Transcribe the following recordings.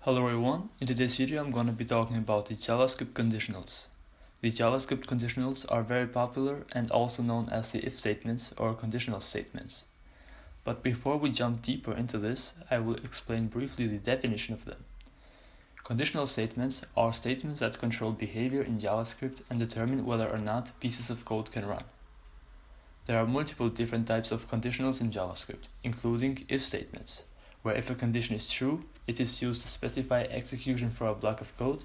Hello everyone, in today's video I'm going to be talking about the JavaScript conditionals. The JavaScript conditionals are very popular and also known as the if statements or conditional statements. But before we jump deeper into this, I will explain briefly the definition of them. Conditional statements are statements that control behavior in JavaScript and determine whether or not pieces of code can run. There are multiple different types of conditionals in JavaScript, including if statements, where if a condition is true, it is used to specify execution for a block of code,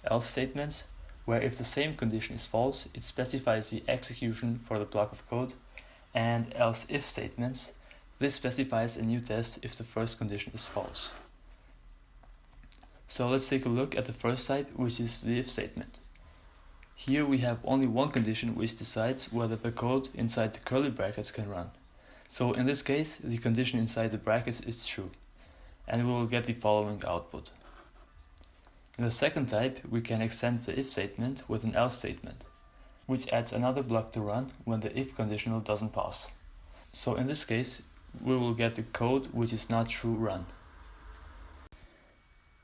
else statements, where if the same condition is false, it specifies the execution for the block of code, and else if statements. This specifies a new test if the first condition is false. So let's take a look at the first type, which is the if statement. Here we have only one condition which decides whether the code inside the curly brackets can run. So in this case, the condition inside the brackets is true, and we will get the following output. In the second type, we can extend the if statement with an else statement, which adds another block to run when the if conditional doesn't pass. So in this case, we will get the code which is not true run.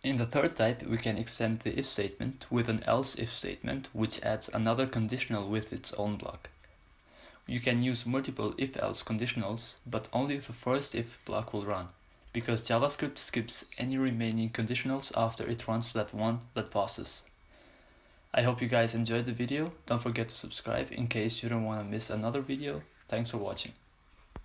In the third type, we can extend the if statement with an else if statement, which adds another conditional with its own block. You can use multiple if-else conditionals, but only the first if block will run, because JavaScript skips any remaining conditionals after it runs that one that passes. I hope you guys enjoyed the video. Don't forget to subscribe in case you don't want to miss another video. Thanks for watching.